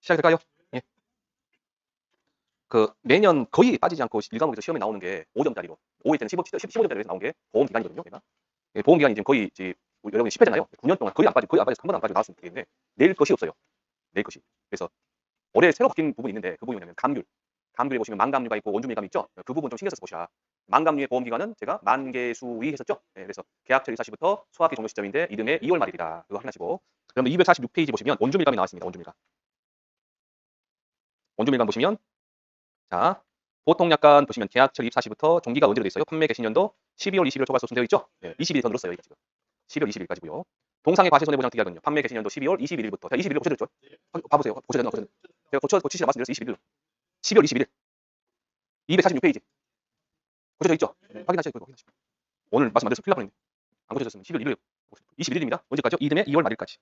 시작할까요? 예. 그 매년 거의 빠지지 않고 일과목에서 시험에 나오는 게 5점짜리로 5회 때는 15점짜리에서 나온 게 보험 기간이거든요. 얘가. 예, 보험 기간이 지금 거의 이제 여러분이 10회잖아요. 9년 동안 거의 안 빠지고 한 번도 안 빠지고 나왔으면 좋겠는데 내일 것이 없어요. 내일 것이. 그래서 올해 새로 바뀐 부분이 있는데 그 부분이 뭐냐면 감귤. 감귤에 보시면 만감류가 있고 원주밀감 있죠. 그 부분 좀 신경 써서 보시라. 만감류의 보험 기간은 제가 만개수위 했었죠. 예, 그래서 계약처 일사시부터 수확기 종료 시점인데 이듬해 2월 말일이다. 그거 확인하시고. 그러면 246페이지 보시면 원주밀감이 나왔습니다. 원주밀감. 원주밀감 보시면 자, 보통 약관 보시면 계약처 입사시부터 종기가 언제로 돼 있어요? 판매 개시년도 12월 20일 초과 소송되어 있죠? 네, 20일 더 늘었어요. 여기가 지금. 12월 20일까지고요. 동상의 과세손해보장 특약은요. 판매 개시년도 12월 21일부터. 자, 21일 고쳐졌죠? 봐보세요. 고쳐졌나? 제가 고치시라 말씀드렸어요. 21일. 12월 21일. 246페이지. 고쳐져 있죠? 확인하시죠. 확인하시죠. 오늘 말씀 안 드려서 큰일 날 뻔했네. 안 고쳐졌으면 12월 1일. 21일입니다. 언제까지요? 이듬해 2월 말일까지.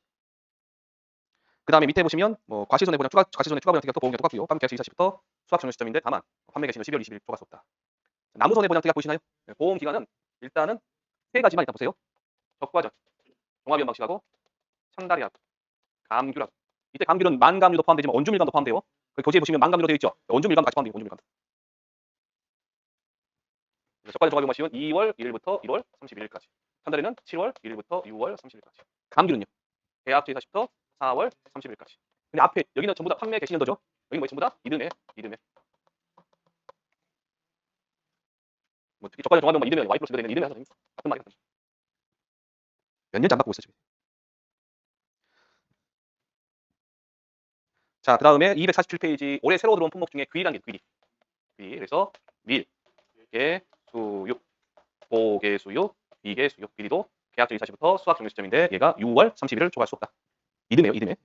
그 다음에 밑에 보시면 뭐 과실손해보장 과실손해 추가보장 특약도 보험과 똑같고요. 판매 개시 일사시부터 수확 종료 시점인데 다만 판매 개시는 12월 20일 초과 수 없다. 나무손해보장 특약 보시나요? 네, 보험 기간은 일단은 세 가지만 일단 보세요. 적과전, 종합위험 방식하고 창달이하고 감귤하고. 이때 감귤은 만감류도 포함되지만 원주밀감도 포함돼요. 그 교재에 보시면 만감류로 되어 있죠. 원주밀감 같이 포함돼요. 원주밀감. 적과전 종합위험 방식은 2월 1일부터 1월 31일까지. 창달이는 7월 1일부터 6월 30일까지. 감귤은요. 계약처 24시부터 4월 30일까지. 근데 앞에 여기는 전부 다 판매 개시년도죠. 여기 뭐 전부 다 이듬해. 뭐 특히 적과전 종합위험만 이듬해 와이프로 쓰게 되는 이듬해 하서 같은 말이거든요. 몇 년째 안 바꾸고 있어 지금. 자, 그 다음에 247페이지 올해 새로 들어온 품목 중에 귀리란 게 귀리. 그래서 밀, 개, 수육, 보개, 수육, 비계, 수육, 비리도 계약적 일사시부터 수확 종료 시점인데 얘가 6월 30일을 초과할 수 없다. 이듬해요. 이듬해.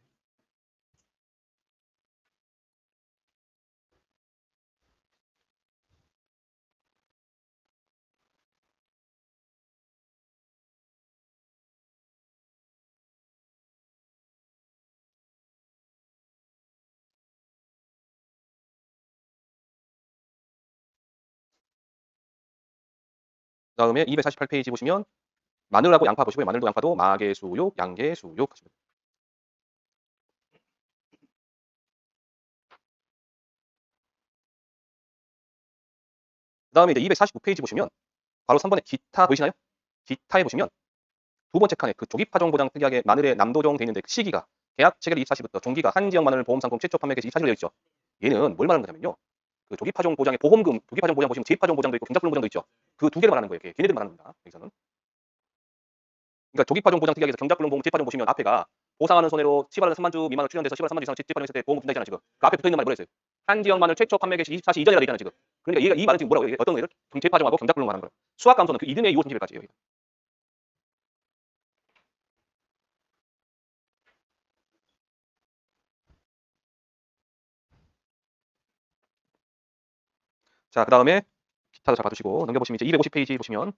그 다음에 248페이지 보시면 마늘하고 양파 보시고요. 마늘도 양파도 마개, 수육, 양개, 수육 하시면 됩니다. 그 다음에 이제 249페이지 보시면 바로 3번에 기타 보이시나요? 기타에 보시면 두 번째 칸에 그 조기파종 보장 특약에 마늘에 남도종 돼 있는데 그 시기가 계약 체결 입사시부터 종기가 한 지역 마늘 보험 상품 최초 판매 개시 24시로 되어 있죠. 얘는 뭘 말하는 거냐면요. 그 조기파종 보장의 보험금, 조기파종 보장 보시면 재파종 보장도 있고 경작불능 보장도 있죠. 그 두 개를 말하는 거예요. 걔네들 말하는 겁니다. 여기서는. 그러니까 조기파종 보장 특약에서 경작불능 보험 재파종 보시면 앞에가 보상하는 손해로 시발은 3만 주 미만으로 출연돼서 시발 3만 주 이상 재파종 했을 때 보험 준다 있잖아요. 지금. 그 앞에 붙어 있는 말이 뭐랬어요? 한 지역 마늘 최초 판매 개시 24시 이전이라고 있잖아요. 지금. 그러니까 얘가 이 말은 지금 뭐라고 어떤 거를 재파종하고 경작불능 말하는 거예요. 수학 감소는 그 이듬해 2월 30일까지예요. 자, 그 다음에 기타도 잘 봐두시고 넘겨보시면 이제 250페이지 보시면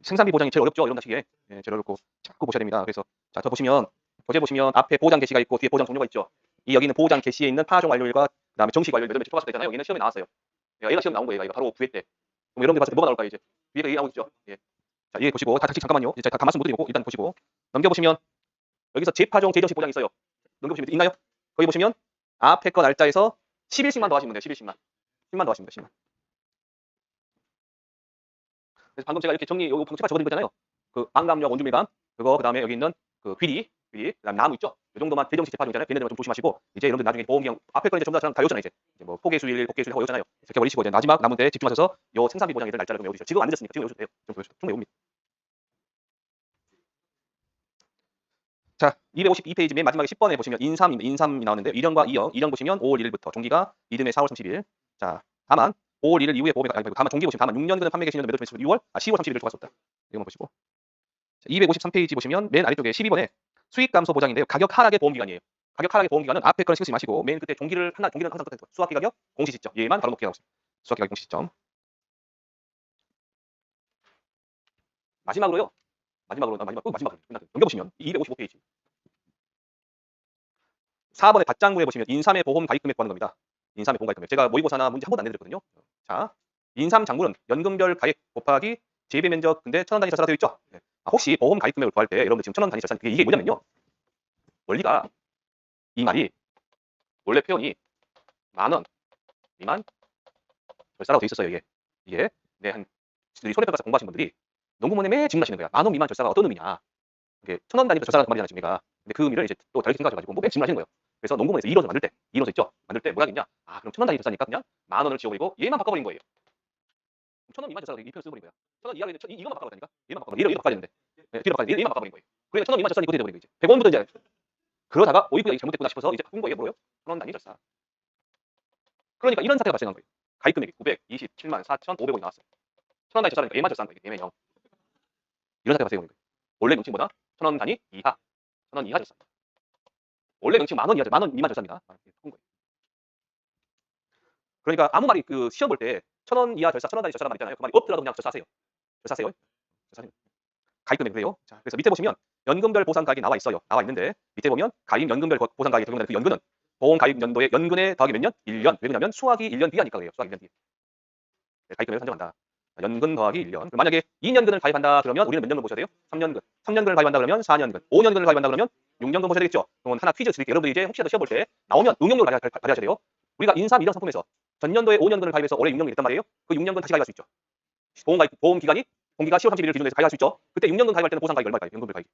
생산비 보장이 제일 어렵죠. 이런 단식에. 예, 제일 어렵고 자꾸 보셔야 됩니다. 그래서 자, 저 보시면 교재 보시면 앞에 보장 개시가 있고 뒤에 보장 종료가 있죠. 이 여기는 보장 개시에 있는 파종 완료일과 그다음에 정식 완료일 몇월 초과수 되잖아요. 여기는 시험에 나왔어요. 얘가 시험 나온 거예요. 얘가 바로 9회 때. 그럼 여러분들 봤을 때 뭐가 나올까요, 이제? 위에가 얘기하고 있죠. 예. 자, 얘 보시고 다시 잠깐만요. 이제 다 말씀 못 드리고 일단 보시고 넘겨보시면 여기서 재파종 재정식 보장이 있어요. 넘겨보시면 있나요? 거기 보시면 앞에 거 날짜에서 10일씩만 더 하시면 돼요. 10일씩만. 10만 더 하시면 돼요. 10만. 그래서 방금 제가 이렇게 정리 요거 방금 책까지 적어드린 거잖아요. 그 망감력 원주밀감 그거 그다음에 여기 있는 그 귀리 그다음 나무 있죠. 이 정도만 대정식 재파종이잖아요. 걔네들만 좀 조심하시고 이제 여러분들 나중에 보험기형 앞에 거 이제 전부 다 저랑 다 외웠잖아요. 이제 뭐 포개수일, 복개수일 하고 외웠잖아요. 이렇게 버리시고 이제 마지막 남은 데 집중하셔서 요 생산비 보장 애들 날짜를 좀 외우시죠. 지금 안 늦었으니까 지금 외우셔도 돼요. 좀 외우셔도 충분히 외웁니다. 자, 252페이지 맨 마지막에 10번에 보시면 인삼입니다. 인삼이 나오는데 1년과 2년, 2년 보시면 5월 1일부터 종기가 이듬해 4월 30일. 자, 다만 5월 1일 이후에 보험에 다만 종기 보시면 다만 6년 전에 판매 개시년도 몇월 6월 10월 30일을 초과할 수 없다. 이거만 보시고. 자, 253페이지 보시면 맨 아래쪽에 12번에 수익 감소 보장인데요. 가격 하락의 보험 기간이에요. 가격 하락의 보험 기간은 앞에 거는 신경 쓰지 마시고 맨 끝에 종기는 항상 끝에 수확기 가격 공시 시점 얘만 바로 놓게 하고 있습니다. 수확기 가격 공시 시점. 마지막으로요. 마지막으로 넘겨보시면 255페이지. 4번의 닷장부에 보시면 인삼의 보험 가입 금액 구하는 겁니다. 인삼의 보험 가입 금액. 제가 모의고사나 문제 한 번도 안 내드렸거든요. 자, 인삼 장부는 연금별 가입 곱하기 재배 면적 근데 1,000원 단위 절차가 되어 있죠. 혹시 보험 가입 금액을 구할 때 여러분들 지금 1,000원 단위 절차 이게 뭐냐면요. 원리가 이 말이 원래 표현이 10,000원 미만 절사라고 돼 있었어요. 이게 한 손해평가사 공부하신 분들이 농구문에 매일 질문하시는 거야. 10,000원 미만 절사가 어떤 의미냐. 이게 1,000원 단위로 절사라는 말이잖아 지금 얘가. 근데 그 의미를 이제 또 다르게 생각해가지고 뭐 매일 질문하시는 거예요. 그래서 농구문에서 이론서 만들 때 이론서 있죠. 만들 때 뭐라 했냐. 아 그럼 1,000원 단위 절사니까 그냥 10,000원을 지워버리고 얘만 바꿔버린 거예요. 1,000원 미만 절사가 이 표현 써버린 거야. 1,000원 이하로 이것만 바꿔버리니까 얘만 바꿔버린 거야. 얘를 바꿔야 되는데 뒤로 바꿔야 되는데 얘만 바꿔버린 거예요. 그러니까 1,000원 미만 절사는 이거 돼버린 거지. 100원부터 이제 그러다가 이거 잘못됐구나 싶어서 이제 바꾼 거예요. 뭐예요? 1,000원 단위 절사. 그러니까 이런 사태가 발생한 거예요. 가입 금액이 927만 4,500원이 나왔어요. 1,000원 단위 절사니까 얘만 절사한 거예요. 얘만 0. 이런 사태가 발생한 거예요. 원래 명칭보다 1,000원 단위 이하, 1,000원 이하 절사. 원래 명칭 10,000원 이하, 10,000원 미만 절사입니다. 바꾼 거예요. 그러니까 아무 말이 그 시험 볼 때 1,000원 이하 절사, 1,000원 단위 절사란 말 있잖아요. 그 말이 없더라도 그냥 절사하세요. 절사하세요. 절사하세요. 가입 금액 그래요. 자, 그래서 밑에 보시면 연금별 보상 가액이 나와 있어요. 나와 있는데 밑에 보면 가입 연금별 보상 가액이 적용되는 그 연금은 보험 가입 연도의 연근에 더하기 몇 년? 1년. 왜 그러냐면 수학이 1년 뒤하니까 그래요. 수학이 1년 뒤. 가입 금액을 산정한다. 연근 더하기 1년. 만약에 2년근을 가입한다 그러면 우리는 몇 년근 보셔야 돼요? 3년근. 3년근을 가입한다 그러면 4년근. 5년근을 가입한다 그러면 6년근 보셔야 되겠죠. 그건 하나 퀴즈 드릴게요. 여러분들이 이제 혹시라도 시험 볼 때 나오면 응용력을 발휘하셔야 돼요. 우리가 인삼 이런 상품에서 전년도에 5년근을 가입해서 올해 6년근이 됐단 말이에요. 그 6년근 다시 가입할 수 있죠. 보험 기간이 공기가 10월 31일 기준으로 해서 가입할 수 있죠. 그때 6년근 가입할 때는 보상 가입이 얼마일까요? 연금별 가입.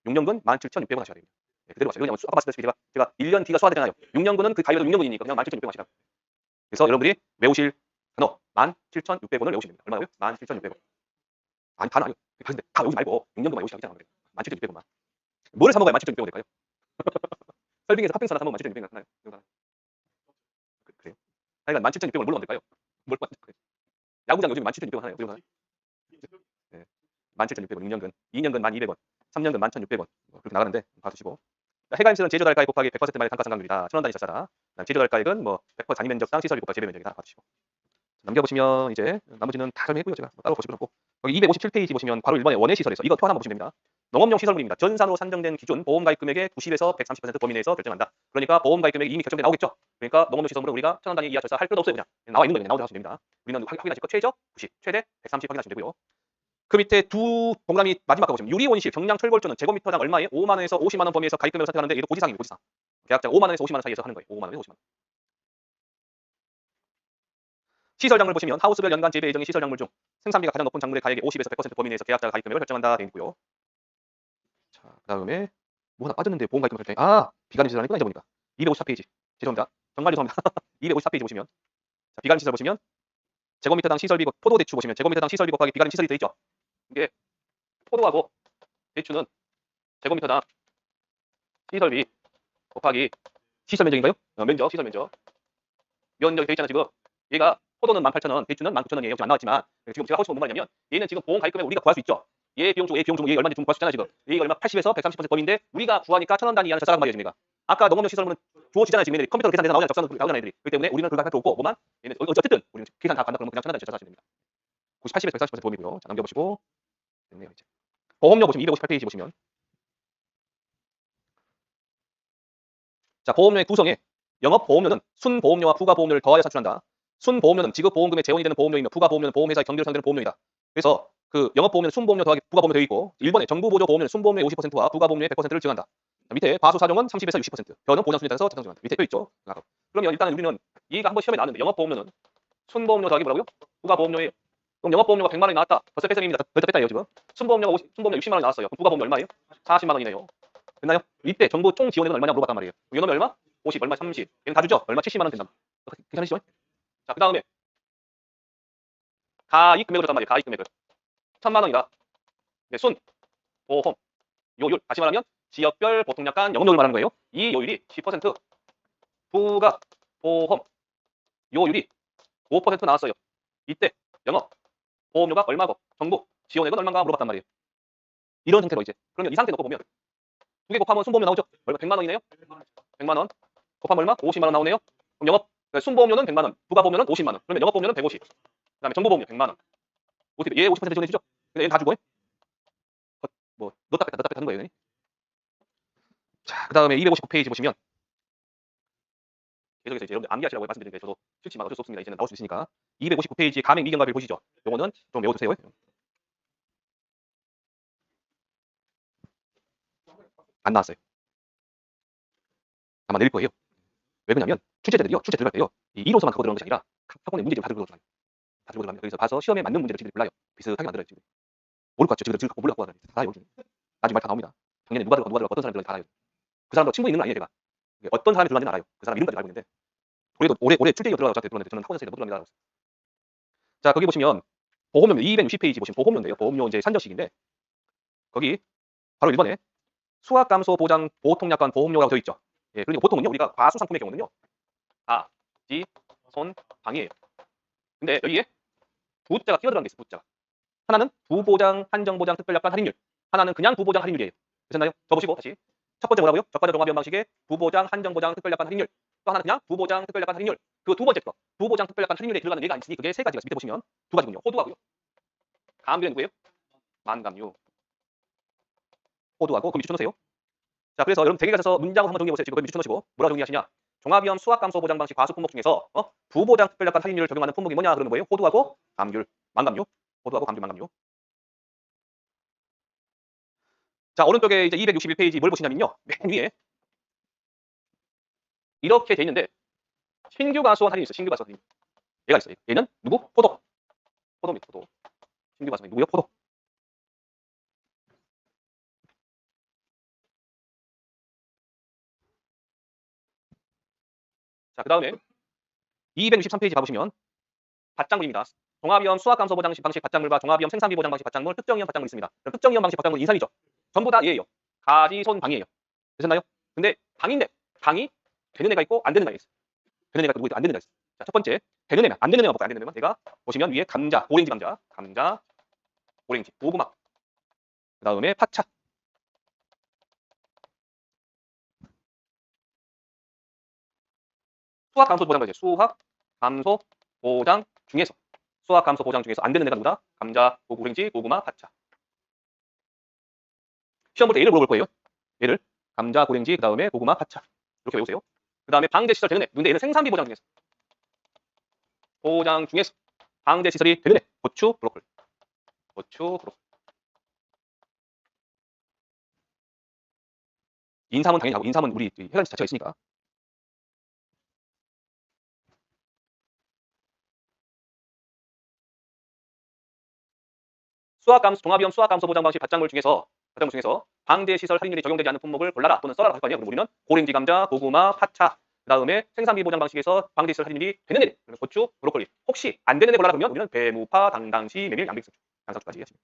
6년근 17,600원 하셔야 됩니다. 네, 그대로 하셔야 돼요. 왜냐면 아까 봤을 때 제가 1년 뒤가 소화되잖아요. 6년근은 그 가입해도 6년근이니까 그냥 17,600원 하시라. 그래서 여러분들이 외우실 단어 17,600원을 외우시면 됩니다. 얼마고요? 17,600원. 아니 다 아니요. 근데 다 외우지 말고 6년근만 외우시라고 했잖아요. 17,600원만. 뭐를 사 먹어야 17,600원 될까요? 설빙에서 팥빙수나 사 먹으면 17,600원 나타나요. 그래요? 하여간 17,600원을 뭘로 만들까요? 뭘 만들까요? 야구장 요즘에 17,600원 하나요? 네. 17,600원 6년근, 2년근 1,200원, 3년근 11,600원 그렇게 나가는데 봐주시고 해가임수는 제조달가액 곱하기 100%만의 단가상각률이다. 1,000원 단위 절사다. 제조달가액은 뭐 100% 단위 면적당 시설비 곱하기 재배 면적이다. 봐주시고 넘겨보시면 이제 나머지는 다 설명했고요. 제가 따로 보실 필요 없고 여기 257페이지 보시면 바로 1번에 원예 시설에서 이거 표 하나 보시면 됩니다. 농업용 시설물입니다. 전산으로 산정된 기준 보험 가입 금액의 90에서 130% 범위 내에서 결정한다. 그러니까 보험 가입 금액이 이미 결정돼 나오겠죠. 그러니까 농업용 시설물은 우리가 1,000원 단위 이하 절사 할 필요도 없어요. 그냥 나와 있는 거예요. 나오자 하시면 됩니다. 우리는 확인하실 거 최저 90, 최대 130 확인하시면 되고요. 그 밑에 두 동그라미 마지막 거 보시면 유리원실 경량 철골조는 제곱미터당 얼마에 5만 원에서 50만 원 범위에서 가입 금액을 선택하는데 얘도 고지사항이에요. 고지사항. 계약자가 5만 원에서 50만 원 사이에서 하는 거예요. 5만 원에서 50만 원. 시설 작물 보시면 하우스별 연간 재배 예정인 시설 작물 중 생산비가 가장 높은 작물의 가액의 50에서 100% 범위 내에서 계약자가 가입 금액을 결정한다 되어 있고요. 자, 그다음에 뭐 하나 빠졌는데 보험 가입 금액 설정. 비관리 시설하니까 이제 보니까 254페이지. 죄송합니다. 정말 죄송합니다. 254페이지 보시면 자, 비관리 시설 보시면 제곱미터당 시설비 포도 대추 보시면 제곱미터당 시설비 곱하기 비관리 시설이 되어 있죠. 이게 포도하고 대추는 제곱미터당 시설비 곱하기 시설 면적인가요? 면적, 시설 면적. 면적이 되어 있잖아 지금. 얘가 포도는 18,000원, 대추는 19,000원이에요. 지금 안 나왔지만 지금 제가 하고 싶은 건 뭔 말이냐면 얘는 지금 보험 가입 금액 우리가 구할 수 있죠. 얘 비용 주고 얘 얼마인지 좀 구할 수 있잖아요 지금. 얘가 얼마 80에서 130% 범위인데 우리가 구하니까 1,000원 단위 이하는 절사라고 말이에요 지금 얘가. 아까 농업용 시설물은 주어지잖아요 지금 얘들이 컴퓨터로 계산돼서 나오잖아요. 적사는 나오잖아요 애들이. 그렇기 때문에 우리는 그걸 할 필요 없고 뭐만 얘는 어쨌든 우리는 계산 다 간다 그러면 그냥 1,000원 단위 절사하시면 됩니다. 80에서 140% 범위고요. 자 넘겨보시고 됐네요 이제. 보험료 보시면 258페이지 보시면 자 보험료의 구성에 영업보험료는 순보험료와 부가보험료를 더하여 산출한다. 순보험료는 지급보험금의 재원이 되는 보험료이며 부가보험료는 보험회사의 경비로 상대는 보험료이다. 그래서 그 영업보험료는 순보험료 더하기 부가보험료 되어 있고 1번에 정부보조보험료는 순보험료의 50%와 부가보험료의 100%를 증한다. 밑에 바수사정은 30에서 60%, 변은 보장수준에 따라서 책정한다. 밑에 또 있죠. 그러면 일단은 우리는 얘가 한번 시험에 나왔는데 영업보험료는 순보험료 더하기 뭐라고요? 부가보험료예요. 그럼 영업보험료가 100만 원이 나왔다. 벌써 뺄셈입니다. 벌써 뺐다예요 지금. 순보험료 60만 원이 나왔어요. 그럼 부가보험료 얼마예요? 40만 원이네요. 됐나요? 이때 정부 총 지원액은 얼마냐 물어봤단 말이에요. 요놈이 얼마? 50, 얼마 30. 얘는 다 주죠? 얼마 70만 원 된다. 괜찮으시죠? 자, 그 다음에 가입 금액을 줬단 말이에요. 가입 금액을. 1,000만 원이다. 네, 순, 보험, 요율. 다시 말하면 지역별 보통약관 영업요율 말하는 거예요. 이 요율이 10%, 부가, 보험, 요율이 5% 나왔어요. 이때 영업, 보험료가 얼마고 정부, 지원액은 얼마인가 물어봤단 말이에요. 이런 형태로 이제. 그러면 이 상태 놓고 보면 두 개 곱하면 순보험료 나오죠? 얼마? 100만 원이네요? 100만 원. 곱하면 얼마? 50만 원 나오네요. 그럼 영업 순보험료는 100만 원, 부가보험료는 50만 원. 그러면 영업보험료는 150. 그다음에 정보보험료 100만 원. 어떻게 얘 50% 지원해 주죠? 근데 얘는 다 주고 뭐 넣었다 뺐다 하는 거예요. 자, 그다음에 259페이지 보시면 계속해서 이제 여러분들 암기하시라고 말씀드리는데 저도 싫지만 어쩔 수 없습니다. 이제는 나올 수 있으니까 259페이지 가맹 미경과비를 보시죠. 요거는 좀 외워두세요. 안 나왔어요. 아마 내릴 거예요. 왜 그러냐면 출제자들이요. 출제 들어갈 때요. 이 이론서만 갖고 들어간 것이 아니라 각 학원의 문제집을 다 들고 들어가요. 다 들고 들어갑니다. 그래서 봐서 시험에 맞는 문제를 친구들이 골라요. 비슷하게 만들어요. 지금. 모를 것 같죠. 지금 갖고 몰라 갖고 와서 다 알아요. 나중에 말 다 나옵니다. 작년에 누가 들어가 어떤 사람이 들어간지 다 알아요. 그 사람도 친구 있는 건 아니에요. 제가. 어떤 사람이 들어간지는 알아요. 그 사람 이름까지 알고 있는데 올해도 올해 출제위원 들어가서 저한테 들었는데 저는 학원에서 못 들어갑니다. 자 거기 보시면 보험료 260페이지 보시면 보험료인데요. 보험료 이제 산정식인데 거기 바로 1번에 수학 감소 보장 보통약관 보험료라고 되어 있죠. 예, 그리고 보통은요 우리가 과수상품의 경우는요 아, 지, 손, 방이에요. 근데 여기에 부자가 끼어들어간 게 있어요. 부자가. 하나는 부보장, 한정보장, 특별약관 할인율. 하나는 그냥 부보장 할인율이에요. 되셨나요? 적으시고 다시. 첫 번째 뭐라고요? 적과적 종합비용 방식의 부보장, 한정보장, 특별약관 할인율. 또 하나는 그냥 부보장, 특별약관 할인율. 그 두 번째 거 부보장, 특별약관 할인율에 들어가는 예가 있으니 그게 세 가지가 밑에 보시면 두 가지군요. 호두하고요. 감귤은 누구예요? 만감류. 호두하고 그 밑에 쳐놓으세요. 자 그래서 여러분 대개 가셔서 문장을 한번 정리해보세요. 지금 그 밑에 쳐놓으시고 뭐라 정리하시냐? 종합위험 수학감소 보장 방식 과수 품목 중에서 부보장 특별약관 할인율을 적용하는 품목이 뭐냐 그러는 거예요. 호두하고 감귤, 만감류. 호두하고 감귤, 만감류. 자 오른쪽에 이제 261페이지 뭘 보시냐면요. 맨 위에 이렇게 돼 있는데 신규 과수원 할인이 있어요. 신규 과수원 할인. 얘가 있어요. 얘는 누구? 포도. 포도입니다. 포도. 신규 과수원 누구요? 포도. 자, 그 다음에 263페이지 봐보시면 밭작물입니다. 종합위험 수학감소 보장 방식 밭작물과 종합위험 생산비 보장 방식 밭작물, 특정위험 밭작물이 있습니다. 그럼 특정위험 방식 밭작물은 인삼이죠. 전부 다 얘예요. 가지, 손, 방이에요. 되셨나요? 근데 방인데 방이 되는 애가 있고 안 되는 애가 있어요. 되는 애가 있고 누구 안 되는 애가 있어요. 자, 첫 번째 되는 애만 안 되는 애만 볼까요? 안 되는 애만 내가 보시면 위에 감자, 오렌지 감자, 감자, 오렌지, 고구마, 그 다음에 파차. 수학 감소 보장 방식 수학 감소 보장 중에서 수학 감소 보장 중에서 안 되는 애가 누구다? 감자, 오렌지, 고구마, 파차. 시험 볼 때 얘를 물어볼 거예요. 얘를 감자, 고랭지, 그 다음에 고구마, 파차. 이렇게 외우세요. 그 다음에 방제 시설 되는 애. 근데 얘는 생산비 보장 중에서. 보장 중에서 방제 시설이 되는 애. 고추, 브로콜리. 고추, 브로콜리. 인삼은 당연히 하고 인삼은 우리 해관지 자체가 있으니까. 종합위험 수학감소 보장 방식 밭작물 중에서 방제 시설 할인율이 적용되지 않는 품목을 골라라 또는 써라라고 할 거 아니에요. 그럼 우리는 고랭지, 감자, 고구마, 파차. 그 다음에 생산비 보장 방식에서 방제 시설 할인율이 되는 애. 고추, 브로콜리. 혹시 안 되는 애 골라라 그러면 우리는 배, 무, 파, 당당시, 메밀, 양배추. 양상추까지 하시면.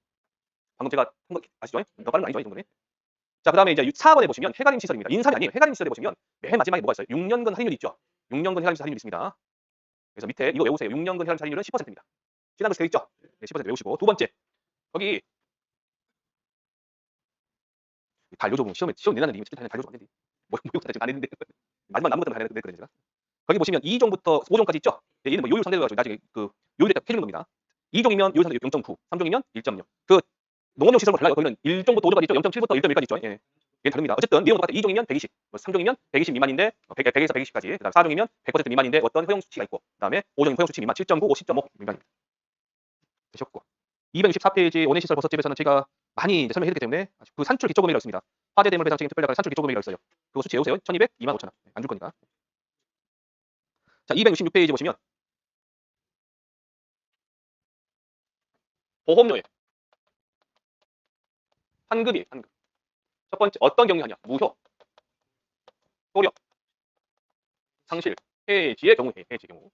방금 제가 한 거 아시죠? 더 빠른 거 아니죠? 이 정도는. 자, 그 다음에 이제 4번에 보시면 해가림 시설입니다. 인삼이 아니에요. 해가림 시설에 보시면 맨 마지막에 뭐가 있어요? 6년근 할인율이 있죠. 6년근 해가림 시설 할인율이 있습니다. 그래서 밑에 이거 외우세요. 6년근 해가림 시설 할인율은 10%입니다. 지난 글씨 되어 있죠? 네, 10% 외우시고 두 번째 거기 반려조공 시험 내놨는데 이미 단련 반려조공 안 되는데 뭐 목욕탕 지금 안 했는데 마지막 남은 것들만 해야 되는데 그래 제가 거기 보시면 2종부터 5종까지 있죠? 네, 얘는 뭐 요율 상대로 가지고 나중에 그 요율에 딱 해주는 겁니다. 2종이면 요율 상대 0.9, 3종이면 1.0. 그 농업용 시설과 달라요. 거기는 1종부터 5종까지 있죠. 0.7부터 1.1까지 있죠. 예. 얘는 다릅니다. 어쨌든 내용은 똑같아요. 2종이면 120, 뭐 3종이면 120 미만인데 100에서 120까지. 그다음 4종이면 100% 미만인데 어떤 허용 수치가 있고 그다음에 5종이면 허용 수치 미만 7.9, 5, 10.5 미만입니다. 되셨고 264페이지 원예 시설 버섯집에서는 제가 많이 이제 설명해드렸기 때문에 그 산출 기초 금액이라고 있습니다. 화재 대물 배상책임 특별약관 산출 기초 금액이라고 있어요. 그거 수치 외우세요. 1200, 25,000원. 안 줄 거니까. 자, 266페이지 보시면 보험료에 환급이에요. 환급. 첫 번째 어떤 경우 하냐? 무효, 소력, 상실, 해지의 경우에 해지의 경우.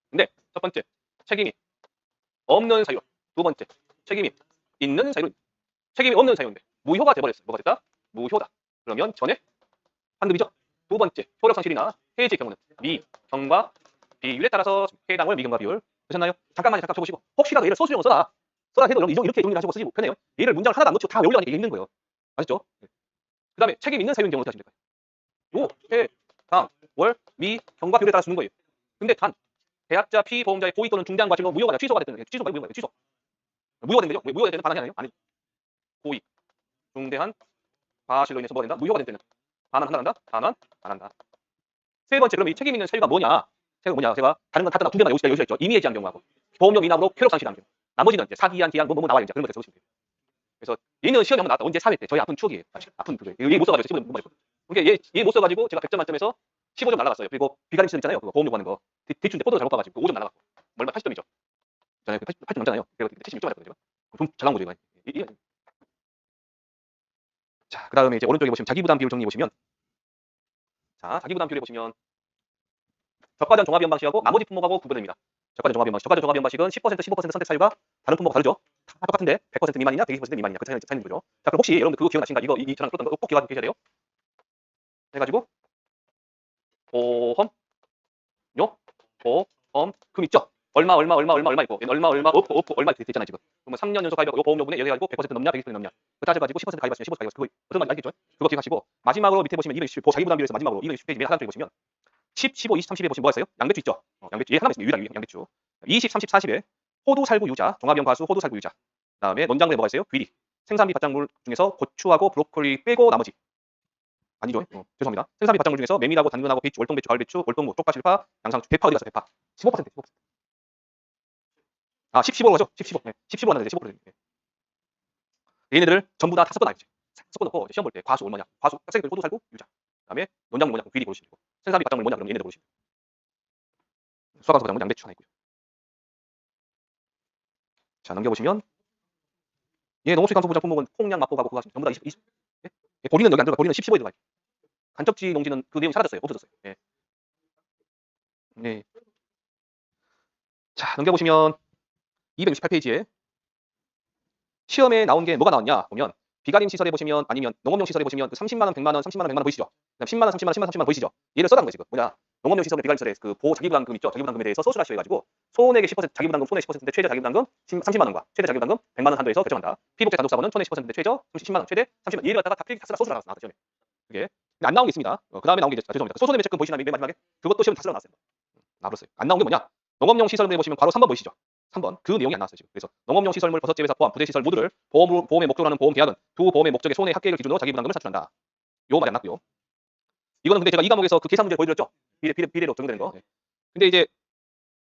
근데 첫 번째 책임이 없는 사유. 두 번째 책임이 있는 사유. 책임이 없는 사유인데 무효가 돼버렸어요. 뭐가 됐다? 무효다. 그러면 전에 환급이죠. 두 번째 효력 상실이나 해지의 경우는 미, 경과 비율에 따라서 해당을 미경과 비율. 되셨나요? 잠깐만 쳐보시고 혹시라도 얘를 소수용으로 써라 해도 이렇게 정리를 하시고 쓰지 편해요. 얘를 문장을 하나도 안 놓치고 다 외우려니까 이게 힘든 거예요. 아셨죠? 그 다음에 책임 있는 사유인 경우는 어떻게 하시면 될까요? 요, 해, 당, 월, 미, 경과 비율에 따라 주는 거예요. 근데 단 계약자 피보험자의 고의 또는 중대한 과실로 무효가 취소가 됐다는 취소가 무효가 취소. 무효가 된 거죠? 왜 무효가 되는 반환이 아니에요? 아니. 고의, 중대한 과실로 인해서 뭐가 된다? 무효가 된 때는 반환한다? 반환 안 한다. 세 번째 그럼 이 책임 있는 사유가 뭐냐? 제가 다른 건 다 떠나 두 개만 여기서 있죠. 임의에 지한 경우하고 보험료 미납으로 효력 상실한 경우. 나머지는 이제 사기한 기한 뭐 나와요. 이제 그런 것들 써주시면 돼요. 그래서 얘는 시험에 한번 나왔다. 언제 4회 때 저희 아픈 추억이에요. 아픈 그거예요. 이게 못 써가지고 지금 못 말했거든요. 그러니까 얘 못 써가지고 제가 100점 만점에서 15점 날라갔어요. 그리고 비가림 시설 있잖아요. 그거 보험 요구하는 거. 대출인데 포도 잘못 봐가지고 5점 날라갔고. 얼마 80점이죠. 80점 넘잖아요. 그래서 76점 맞았거든요, 제가. 좀 잘 나온 거죠, 이거. 자, 그 다음에 이제 오른쪽에 보시면 자기부담 비율 정리해 보시면, 자, 자기부담 비율에 보시면 적과전 종합위험 방식하고 나머지 품목하고 구분됩니다. 적과전 종합위험 방식, 적과전 종합위험 방식은 10%, 15% 선택 사유가 다른 품목과 다르죠. 다 똑같은데 100% 미만이냐, 120% 미만이냐 그 차이는 거죠. 자, 그럼 혹시 여러분들 그거 기억나신가? 이거 저랑 풀었던 거 꼭 기억하고 계셔야 돼요. 해가지고 보험, 보험금 있죠. 얼마 있고 얼마 얼마 이렇게 있잖아요 지금. 그러면 3년 연속 가입하고 보험 요금에 여기 가지고 100% 넘냐, 120% 넘냐. 그 따져가지고 10% 가입하시면 15% 가입하시면 그거 어떤 말인지 알겠죠? 그거 기억하시고 마지막으로 밑에 보시면 260 자기부담 비율에서 마지막으로 260페이지 맨 하단쪽에 보시면 10, 15, 20, 30에 보시면 뭐가 있어요? 양배추 있죠. 양배추 얘 하나만 있습니다. 유일하게 양배추. 20, 30, 40에 호두, 살구, 유자, 종합이용 과수, 호두, 살구, 유자. 그다음에 논장물에 뭐가 있어요? 귀리. 생산비 바짝물 중에서 고추하고 브로콜리 빼고 나머지. 아니죠. 죄송합니다. 생산비 바짝물 중에서 메밀하고 당근하고 배추, 월동배추, 가을배추, 월동무, 쪽파, 실파, 양상추, 대파 어디 갔어? 대파. 15%. 15%. 아, 10, 15로 가죠. 10, 15. 네. 10, 15 하는데 15%. 네. 얘네들을 전부 다 섞어놔야지. 섞어놓고 시험 볼 때 과수 얼마냐? 과수 학생들 호두, 살구, 유자. 그다음에 논장물 뭐냐? 귀리 고르시면 되고. 생산비 바짝물 뭐냐? 그럼 얘네들 고르시면 돼요. 수학과수 바짝물 양배추 하나 있고요. 자, 넘겨보시면 얘 농업수익 감소 보장 품목은 콩량, 맛보하고 그거 전부 다 20. 예? 보리는 여기 안 들어가. 보리는 10, 15에 들어가. 간접지 농지는 그 내용 사라졌어요. 없어졌어요. 예. 네. 자, 넘겨보시면 268페이지에 시험에 나온 게 뭐가 나왔냐 보면 비가림 시설에 보시면 아니면 농업용 시설에 보시면 그 30만 원, 100만 원, 30만 원, 100만 원 보이시죠? 그다음 10만 원, 30만 원, 10만 원, 30만 원 보이시죠? 얘를 써라는 거예요, 지금. 뭐냐? 농업용 시설의 비가림 시설에 그 보호 자기부담금 있죠? 자기부담금에 대해서 소수라시오 해가지고 손해액의 10% 자기부담금 손해 10%인데 최저 자기부담금 30만 원과 최대 자기부담금 100만 원 한도에서 결정한다. 피복제 단독사고는 손해 10%인데 최저 10만 원, 최대 30만 원. 얘를 갖다가 다 필기 다 소수라 나왔다 시험에. 그게 근데 안 나온 게 있습니다. 그 다음에 나온 게 이제 죄송합니다. 소손해 매체금 보이시나요? 맨 마지막에 그것도 시험에 다 쓰러 나왔어요. 나버렸어요. 안 나온 게 뭐냐? 농업용 시설물에 보시면 바로 3번 보이시죠? 3번 그 내용이 안 나왔어요 지금. 그래서 농업용 시설물 버섯재배사 포함 부대시설 모두를 보험의 목적으로 하는 보험 계약은 두 보험의 목적의 손해 합계액을 기준으로 자기부담금을 산출한다. 요 말이 안 났고요. 이거는 근데 제가 이 과목에서 그 계산 문제 보여드렸죠? 비례로 적용되는 거. 네. 근데 이제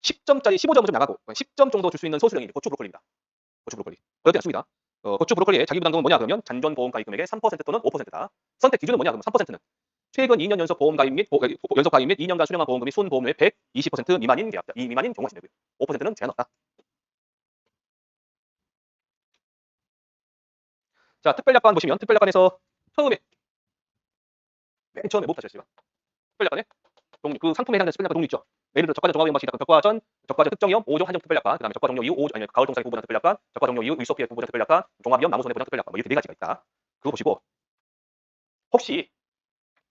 10점짜리 15점은 좀 나가고 10점 정도 줄 수 있는 소수령이 고추 브로콜리입니다. 고추 브로콜리. 어렵지 않습니다. 고추 브로콜리의 자기부담금은 뭐냐 그러면 잔존 보험 가입 금액의 3% 또는 5%다. 선택 기준은 뭐냐 그러면 3%는 최근 2년 연속 보험 가입 및 연속 가입 및 2년간 수령한 보험금이 순보험료의 120% 미만인 계약자. 이 미만인 경우가 되고요. 5%는 제한 없다. 자, 특별약관 보시면 특별약관에서 맨 처음에 뭐부터 하셨어요? 특별약관에 종류, 그 상품에 해당되는 특별약관 종류 있죠. 예를 들어 적과전 종합위험 방식이다. 적과전 특정위험 5종 한정 특별약관, 그다음에 적과 종료 이후 아니 가을 동사의 부보장 특별약관, 적과 종료 이후 일소 피해 부보장 특별약관, 종합위험 나무 손해 보장 특별약관 뭐 이렇게 네 가지가 있다. 그거 보시고 혹시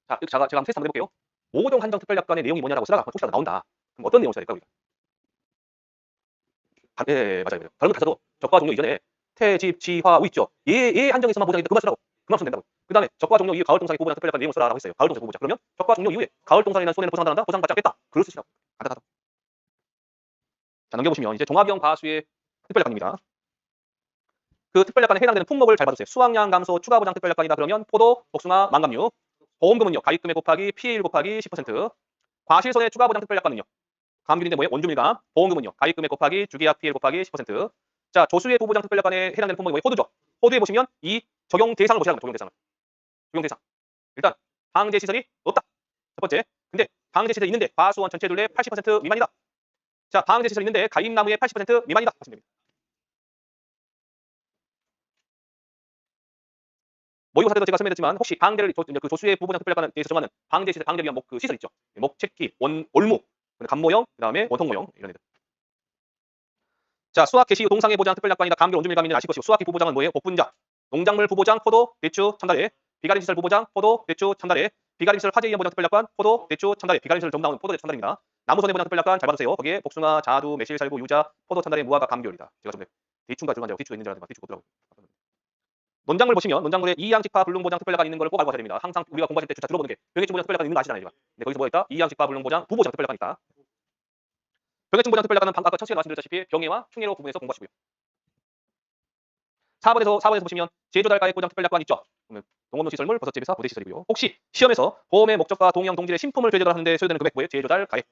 자, 제가 한번 테스트 한번 해볼게요. 5종 한정 특별약관의 내용이 뭐냐라고 쓰다가 혹시라도 나온다. 그럼 어떤 내용을 써야 될까 우리가? 예, 맞아요. 다른 거 다 써도 적과 종료 이전에 태집, 지화, 우 있죠. 얘 한정에서만 보장인데 그만 쓰라고. 그만 쓰면 된다고. 그 다음에 적과 종료 이후 가을 동사의 부보장 특별약관 내용을 쓰라라고 했어요. 가을 동사 부보장. 그러면 적과 종료 이후에 가을 동사에 대한 손해를 보상한다. 보상받지 않겠다. 그걸 쓰시라고. 간단하다. 자, 넘겨보시면 이제 종합형 과수의 특별약관입니다. 그 특별약관에 해당되는 품목을 잘 봐주세요. 수확량 감소 추가 보장 특별약관이다 그러면 포도, 복숭아, 망감류. 보험금은요. 가입금액 곱하기 PA율 곱하기 10%. 과실손해 추가 보장 특별약관은요. 감귤인데 뭐예요? 원주밀감. 보험금은요. 가입금액 곱하기 주계약 PL 곱하기 10%. 자, 조수의 부보장 특별약관에 해당되는 품목이 뭐예요? 호두죠. 호두에 보시면 이 적용 대상을 보셔야 합니다. 적용 대상을. 적용 대상. 일단 방제 시설이 없다. 첫 번째. 근데 방제 시설이 있는데 과수원 전체 둘레 80% 미만이다. 자, 방제 시설이 있는데 가입나무의 80% 미만이다. 하시면 됩니다. 모의고사 때도 제가 설명드렸지만 혹시 방대를 그 조수의 부보장 특별약관에 대해서 정하는 방제 시설, 방대 위한 그 시설 있죠. 목채기, 올무, 감모형, 그다음에 원통모형 이런 애들. 자, 수학 개시 동상의 보장 특별약관이다. 감귤 온주밀감인지 아실 것이고 수학기 부보장은 뭐예요? 복분자. 농작물 부보장 포도, 대추, 참다래. 비가림 시설 부보장 포도, 대추, 참다래. 비가림 시설 화재 위험 보장 특별약관 포도, 대추, 참다래. 비가림 시설 전부 나오는 포도, 대추, 참다래입니다. 나무 손해 보장 특별약관 잘 받으세요. 거기에 복숭아, 자두, 매실, 살구, 유자, 포도, 참다래, 무화과, 감귤이다. 제가 좀 대추가 들어간 줄 알고 대추가 있는 줄 알았는데 대추가 없더라고요. 논작물 보시면 논작물에 이양직파 불능보장 특별약관 있는 걸 꼭 알고 가셔야 됩니다. 항상 우리가 공부하실 때 주차 들어보는 게 병해충 보장 특별약관 있는 거 아시잖아요. 제가. 근데 거기서 뭐가 있다? 이양직파 불능보장 부보장 특별약관 있다. 병해충 보장 특별약관은 아까 첫 시간에 말씀드렸다시피 병해와 충해로 구분해서 공부하시고요. 4번에서 보시면 제조달 가액 보장 특별약관 있죠. 농업용 시설물, 버섯재배사, 부대시설이고요. 혹시 시험에서 보험의 목적과 동의형 동질의 신품을 제조달하는데 소요되는 금액 뭐예요? 제조달 가액.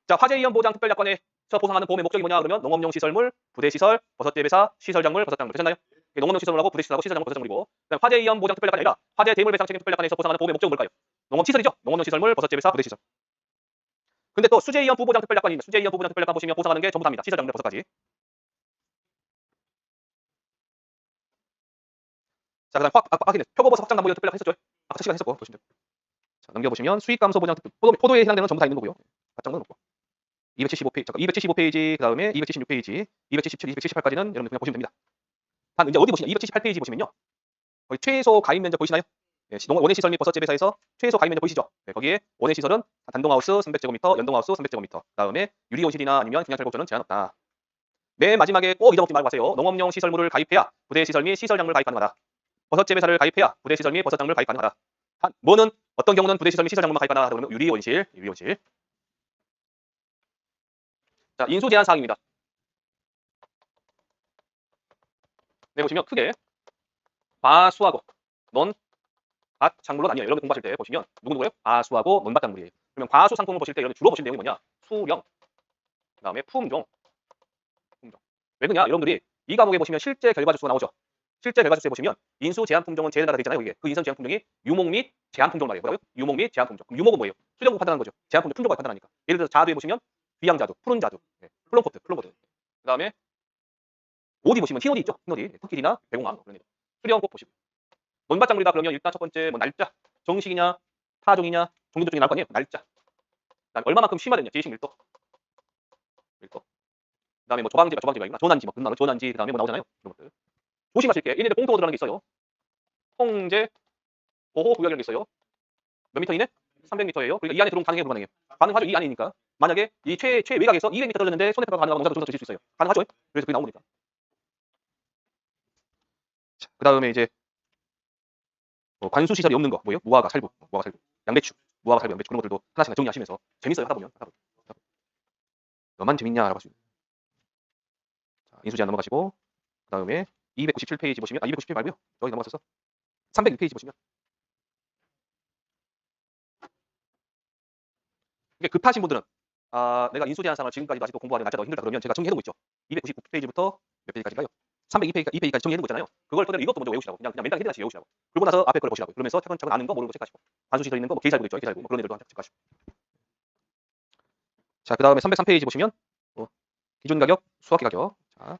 자, 화재 위험 보장 특별약관에서 보상하는 보험의 목적이 뭐냐 그러면 농업용 시설물, 부대시설, 버섯재배사, 시설작물, 버섯작물. 되셨나요? 농업용 시설물하고 부대시설하고 시설장물 버섯작물이고 그다음 화재 위험 보장 특별약관이 아니라 화재 대물 배상 책임 특별약관에서 보상하는 보험의 목적은 뭘까요? 농업시설이죠. 농업용 시설물 버섯재배사 부대시설. 근데 또 수재 위험 부보장 특별약관이 있는 수재 위험 부보장 특별약관 보시면 보상하는 게 전부 다입니다. 시설장물 버섯까지. 자, 그다음 확인해. 표고버섯 확장 담보 특별약관 했었죠. 아까 시간 했었고 보시면 돼요. 자, 넘겨보시면 수익 감소 보장 포도에 해당되는 전부 다 있는 거고요. 맞장은 없고. 275페이지, 잠깐 275페이지 그다음에 276페이지, 277, 278까지는 여러분들 그냥 보시면 됩니다. 단 이제 어디 보시냐? 278페이지 보시면요. 거기 최소 가입 면적 보이시나요? 네, 원예 시설 및 버섯 재배사에서 최소 가입 면적 보이시죠? 네, 거기에 원예 시설은 단동하우스 300제곱미터, 연동하우스 300제곱미터. 그다음에 유리온실이나 아니면 그냥철곡조는 제한 없다. 맨 마지막에 꼭 잊어먹지 말고 가세요. 농업용 시설물을 가입해야 부대 시설 및 시설 작물 가입 가능하다. 버섯 재배사를 가입해야 부대 시설 및 버섯 작물 가입 가능하다. 뭐는 어떤 경우는 부대 시설 및 시설 작물 가입 가능하다. 그러면 유리온실. 자, 인수 제한 사항입니다. 네, 보시면 크게 과수하고 논밭 작물로 나뉘어요. 여러분 공부하실 때 보시면 누구예요? 과수하고 논밭 작물이에요. 그러면 과수 상품을 보실 때 여러분 주로 보실 내용이 뭐냐? 수령, 그다음에 품종. 왜 그러냐? 여러분들이 이 과목에 보시면 실제 결과 주수가 나오죠. 실제 결과 주수에 보시면 인수 제한 품종은 제한하다 되어 있잖아요. 이게 그 인수 제한 품종이 유목 및 제한 품종 말이에요. 뭐라고요? 유목 및 제한 품종. 그럼 유목은 뭐예요? 수령국 판단하는 거죠. 제한 품종 품종과 판단하니까. 예를 들어서 자두에 보시면 귀양자두, 푸른 자두, 네, 플럼포트. 그다음에 오디 보시면 흰오디 있죠. 흰오디, 토끼리나 배공황 그런 애. 수령 꼭 보시고. 논밭 작물이다 그러면 일단 첫 번째 뭐 날짜, 정식이냐, 타종이냐, 종류도 중에 나올 거 아니에요. 날짜. 그다음에 얼마만큼 심화됐냐, 제식 밀도. 그다음에 뭐 조방지가 아니라 조난지, 뭐 금나루 조난지, 그다음에 뭐 나오잖아요. 이런 것들. 조심하실 게 얘네들 공통으로 들어가는 게 있어요. 통제 보호 구역이라는 게 있어요. 몇 미터 이내? 300m예요. 그러니까 이 안에 들어오면 가능해요, 불가능해요? 가능하죠. 이 안이니까. 만약에 이 최외곽에서 200m 떨어졌는데 손에 들어가 가능하면 농사도 조사 주실 수 있어요. 가능하죠. 그래서 그게 나온 거니까. 그다음에 이제 관수 시설이 없는 거 뭐예요? 무화과, 살구, 양배추, 무화과, 살구, 양배추 그런 것들도 하나씩 정리하시면서 재밌어요 하다 보면. 너만 재밌냐라고 하시면. 자, 인수 제한 넘어가시고 그다음에 297페이지 보시면 297페이지 말고요. 여기 넘어가셔서 302페이지 보시면 이게 급하신 분들은 내가 인수 제한 사항을 지금까지도 아직도 공부하는 날짜가 힘들다 그러면 제가 정리해 놓고 있죠. 299페이지부터 몇 페이지까지인가요? 302페이지까지 정리해 놓고 있잖아요. 그걸 토대로 이것도 먼저 외우시라고. 그냥 맨날 헤드같이 외우시라고. 그러고 나서 앞에 걸 보시라고. 그러면서 차근차근 아는 거 모르는 거 체크하시고. 관수 시설 있는 거 뭐 계살구 있죠. 계살구 뭐 그런 애들도 체크하시고. 자, 그다음에 303페이지 보시면 기존 가격, 수확기 가격. 자,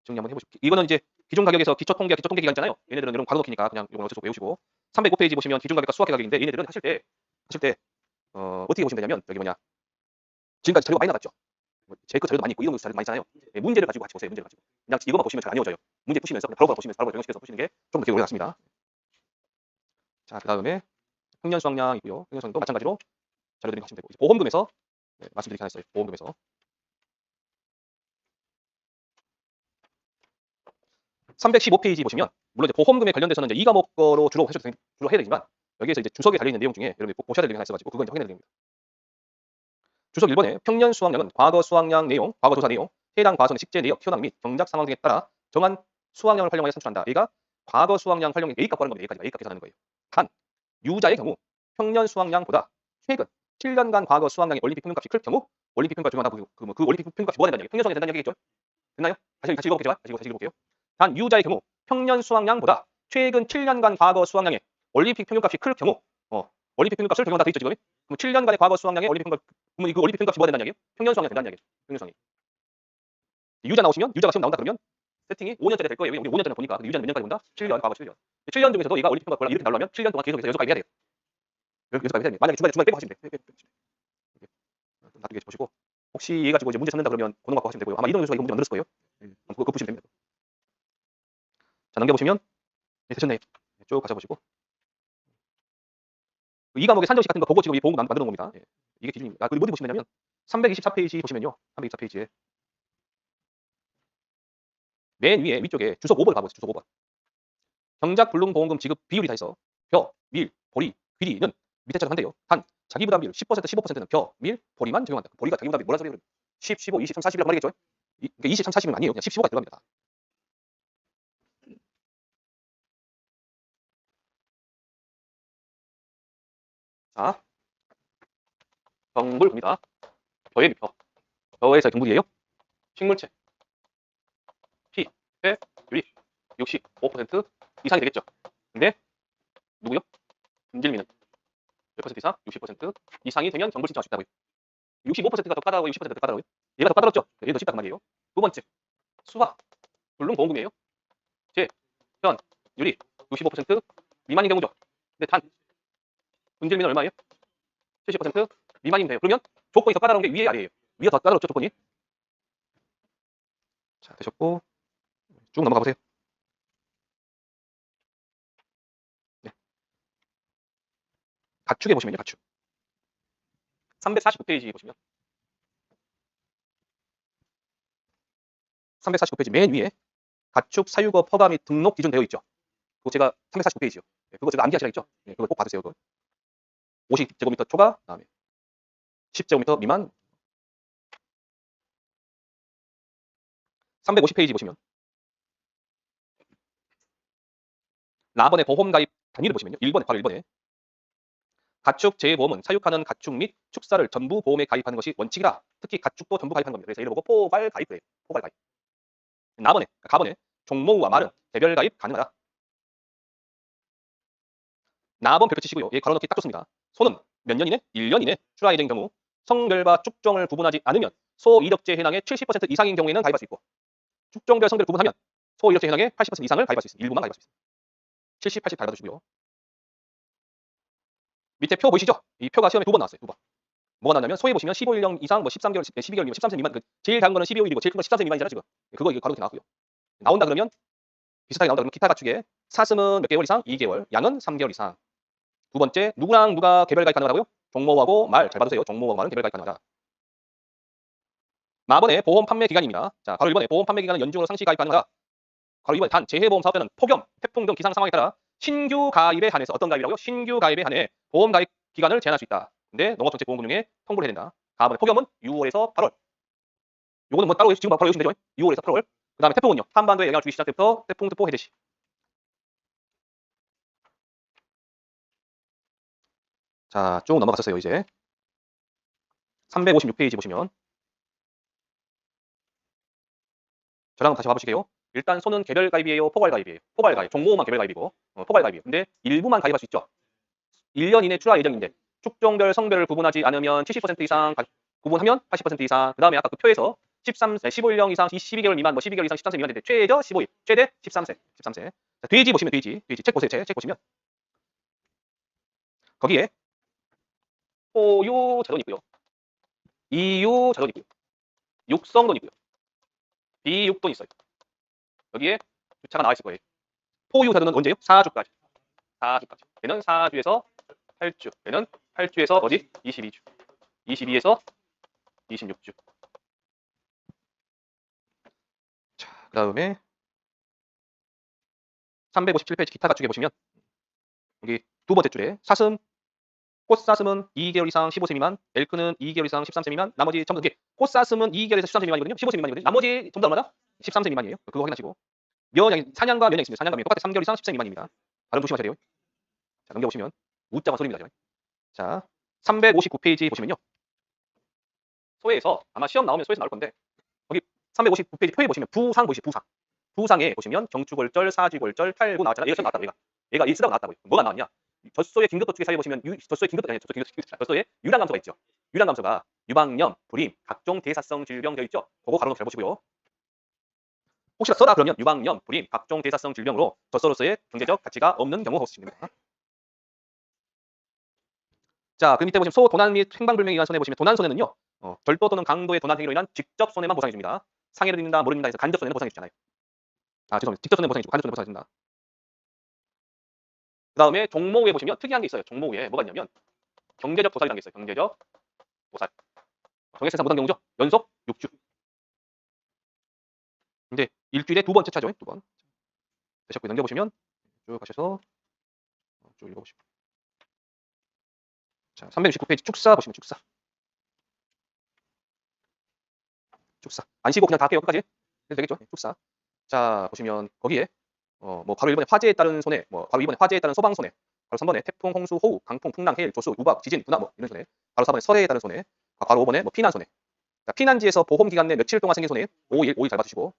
정리 한번 해보시고. 이거는 이제 기존 가격에서 기초 통계 기간 있잖아요. 얘네들은 이런 과거 넣기니까 그냥 이거 어쩌고 외우시고. 305페이지 보시면 기존 가격과 수확기 가격인데 얘네들은 하실 때 어떻게 보시면 되냐면 여기 뭐냐. 지금까지 자료가 많이 나갔죠. 제그 자료도 많이 있고 이런 자료도 많이 있잖아요. 문제를 가지고 같이 보세요. 문제를 가지고. 그냥 이것만 보시면 잘 안 외워져요. 문제 푸시면서 그냥 바로 보시면서 바로 적용시켜서 푸시는 게 좀 더 되게 오래 갔습니다. 자, 그다음에 평년 수확량 있고요. 평년 수확량도 마찬가지로 자료들이 하시면 되고 보험금에서 말씀드리기 하나 있어요. 보험금에서 315페이지 보시면 물론 이제 보험금에 관련돼서는 이제 이 과목 거로 주로 해야 되지만 여기에서 이제 주석에 달려 있는 내용 중에 여러분이 꼭 보셔야 될 내용이 하나 있어가지고 그건 이제 확인해 드립니다. 주석 1번에 평년 수확량은 과거 수확량 내용, 과거 조사 내용, 해당 과수의 식재 내역, 현황 및 경작 상황 등에 따라 정한 수확량을 활용하여 산출한다. 얘가 과거 수확량 활용의 A값 구하는 겁니다. A값 계산하는 거예요. 단 유자의 경우 평년 수확량보다 최근 7년간 과거 수확량의 올림픽 평균값이 클 경우 올림픽 평균값 중요하다. 그 올림픽 평균값이 뭐가 된다는 얘기예요? 평년 수확량이 된다는 얘기겠죠? 됐나요? 다시 읽어볼게요. 다시 읽어볼게요. 단 유자의 경우 평년 수확량보다 최근 7년간 과거 수확량의 올림픽 평균값이 클 경우 올림픽 평균값을 적용한다 돼 있죠 지금. 그럼 7년간의 과거 수확량의 올림픽 평균값 그러면 그 올림픽 평균값이 뭐가 된다는 얘기예요? 평년 수확량이 된다는 얘기예요. 평년 수확량. 유자 나오시면 유자가 시험 나온다 그러면 세팅이 5년짜리 될 거예요. 우리 5년 전에 보니까 유자는 몇 년까지 본다? 7년, 과거 7년. 7년 중에서도 얘가 올림픽 평균값 이렇게 나오려면 7년 동안 계속해서 연속 가입해야 돼요. 연속 가입해야 됩니다. 만약에 중간에 빼고 하시면 돼. 나중에 보시고 혹시 얘 가지고 이제 문제 찾는다 그러면 그런 거 갖고 하시면 되고요. 아마 이동 교수가 이거 문제 만들었을 거예요. 그거 보시면 됩니다. 자, 넘겨보시면 되셨네요. 쭉 가서 보시고 이 과목의 산정식 같은 거 보고 지금 이 보험금 만들어 놓은 겁니다. 이게 기준입니다. 그리고 어디 보시면 되냐면 324페이지 보시면요. 324페이지에 맨 위에 위쪽에 주석 5번을 가보세요. 주석 5번. 경작 불능 보험금 지급 비율이 다 있어. 벼, 밀, 보리, 귀리는 밑에처럼 한대요. 단 자기 부담 비율 10% 15%는 벼, 밀, 보리만 적용한다. 보리가 자기 부담 비율 뭐라 소리예요? 10, 15, 20, 30, 40이라고 말이겠죠? 그러니까 20, 30, 40은 아니에요. 그냥 10, 15가 들어갑니다. 자, 경불 봅니다. 벼의 밑벼. 벼에서 경불이에요. 식물체. 피, 회, 유리. 65% 이상이 되겠죠. 근데 누구요? 김질민은 몇 퍼센트 이상? 60% 이상이 되면 정부를 신청할 수 있다고요. 65%가 더 까다로워요? 60%가 더 까다로워요? 얘가 더 까다롭죠? 얘가 더 쉽단 말이에요. 두 번째, 수화, 불능 보험금이에요. 재, 현, 유리, 65% 미만인 경우죠. 근데 단, 금질민은 얼마예요? 70% 미만이면 돼요. 그러면 조건이 더 까다로운 게 위에 아래예요. 위가 더 까다롭죠, 조건이. 자, 되셨고 쭉 넘어가 보세요. 네. 가축에 보시면요, 가축. 349페이지 보시면 349페이지 맨 위에 가축 사유거 허가 및 등록 기준 되어 있죠. 그거 제가 349페이지요. 네, 그거 제가 암기하시라 했죠. 네, 그거 꼭 받으세요. 그거. 50제곱미터 초과, 다음에 10제곱미터 미만. 350페이지 보시면 라번의 보험 가입 단위를 보시면요. 1번에 바로 1번에 가축 재보험은 사육하는 가축 및 축사를 전부 보험에 가입하는 것이 원칙이라 특히 가축도 전부 가입하는 겁니다. 그래서 얘를 보고 포괄 가입을 해요. 포괄 가입. 나번에 가번에 종모우와 말은 개별 가입 가능하다. 나번 별표 치시고요. 얘 걸어넣기 딱 좋습니다. 소는 몇 년 이내? 1년 이내 출하 예정인 경우 성별과 축종을 구분하지 않으면 소 이력제 해당의 70% 이상인 경우에는 가입할 수 있고 축종별 성별 구분하면 소 이력제 해당의 80% 이상을 가입할 수 있습니다. 일부만 가입할 수 있습니다. 70, 80 밟아주시고요. 밑에 표 보이시죠? 이 표가 시험에 2번 나왔어요. 2번. 뭐가 나냐면 소에 보시면 15일령 이상 뭐 13개월, 12개월 미만, 13세 미만, 그 제일 작은 거는 12호일이고 제일 큰 건 13세 미만이잖아 지금. 그거 이거 가로놓기 나왔고요. 나온다 그러면 비슷하게 나온다 그러면 기타 가축에 사슴은 몇 개월 이상? 2개월, 양은 3개월 이상. 두 번째, 누구랑 누가 개별 가입 가능하다고요? 종모하고 말 잘 봐주세요. 종모하고 말은 개별 가입 가능하다. 마번의 보험 판매 기간입니다. 자, 바로 1번에 보험 판매 기간은 연중으로 상시 가입 가능하다. 바로 2번에 단 재해보험 사업자는 폭염, 태풍 등 기상 상황에 따라 신규 가입에 한해서 어떤 가입이라고요? 신규 가입에 한해 보험 가입 기간을 제한할 수 있다. 근데 농업정책보험금융에 통보를 해야 된다. 다음번에 폭염은 6월에서 8월. 요거는 뭐 따로 지금 바로 외우시면 되죠. 6월에서 8월. 그 다음에 태풍은요. 한반도에 영향을 주기 시작 때부터 태풍 특보 해제 시. 자, 쭉 넘어갔었어요. 이제 356페이지 보시면 저랑 다시 봐보시게요. 일단 소는 개별 가입이에요, 포괄 가입이에요. 포괄 가입. 종모만 개별 가입이고 포괄 가입이에요. 근데 일부만 가입할 수 있죠. 1년 이내 출하 예정인데 축종별 성별을 구분하지 않으면 70% 이상 구분하면 80% 이상. 그 다음에 아까 그 표에서 15일령 이상 12개월 미만, 뭐 12개월 이상 13세 미만인데 최저 15일, 최대 13세. 13세. 자, 돼지 보시면 돼지 책 보세요. 책 보시면 거기에 포유 자존 있고요. 이유 자존 있고요. 육성돈 있고요. 비육돈 있어요. 여기에 주차가 나와 있을 거예요. 포유 자존은 언제요? 4주까지. 4주까지. 얘는 4주에서 8주. 얘는 8주에서 어디? 22주. 22에서 26주. 자, 그 다음에 357페이지 기타 가축에 보시면 여기 두 번째 줄에 사슴, 꽃사슴은 2개월 이상 15세 미만, 엘크는 2개월 이상 13세 미만, 나머지 전부 이게 꽃사슴은 2개월에서 13세 미만이거든요. 15세 미만이거든요. 나머지 전부 다 얼마다? 13세 미만이에요. 그거 확인하시고. 면양, 사냥과 면양 있습니다. 사냥과 면 똑같이 3개월 이상 10세 미만입니다. 발음 조심하셔야 돼요. 자, 넘겨보시면 우자가 소리입니다. 자, 359페이지 보시면요. 소에서 아마 시험 나오면 소에서 나올 건데 여기 359페이지 표에 보시면 부상 보이시죠? 부상. 부상에 보시면 경추골절, 사지골절, 탈구 나왔잖아요. 얘가 처음 나왔다고 얘가 이 쓰다가 나왔다고요. 뭐가 나왔냐? 젖소의 긴급도 쪽에 사이에 보시면 젖소의 긴급도 아니에요. 젖소에 유당감소가 있죠. 유당감소가 유방염, 불임, 각종 대사성 질병 되어 있죠. 그거 가로놓고 잘 보시고요. 혹시나 써라 그러면 유방염, 불임, 각종 대사성 질병으로 젖소로서의 경제적 가치가 없는 경우 호소시면 됩니다. 자, 그 밑에 보시면 소 도난 및 횡방불명에 의한 손해 보시면 도난 손해는요. 절도 또는 강도의 도난 행위로 인한 직접 손해만 보상해 줍니다. 상해를 입는다, 모릅니다 해서 간접 손해는 보상해 주잖아요. 아, 죄송합니다. 직접 손해는 보상해 주고 간접 손해는 보상해 준다. 그 다음에 종모후에 보시면 특이한 게 있어요. 종모후에 뭐가 있냐면 경제적 도살이라는 게 있어요. 경제적 도살. 정액생산 못한 경우죠. 연속 6주. 근데 일주일에 두 번 채차죠. 두 번. 되셨고요. 넘겨보시면 쭉 가셔서 쭉 읽어보시고. 자, 369페이지 축사 보시면 축사. 축사. 안 쉬고 그냥 다 할게요. 끝까지. 해도 되겠죠? 축사. 자, 보시면 거기에 뭐 바로 1번에 화재에 따른 손해, 뭐 바로 2번에 화재에 따른 소방 손해, 바로 3번에 태풍, 홍수, 호우, 강풍, 풍랑, 해일, 조수, 우박, 지진, 분화 뭐 이런 손해. 바로 4번에 설해에 따른 손해. 바로 5번에 뭐 피난 손해. 자, 피난지에서 보험 기간 내 며칠 동안 생긴 손해 5일 잘 봐주시고.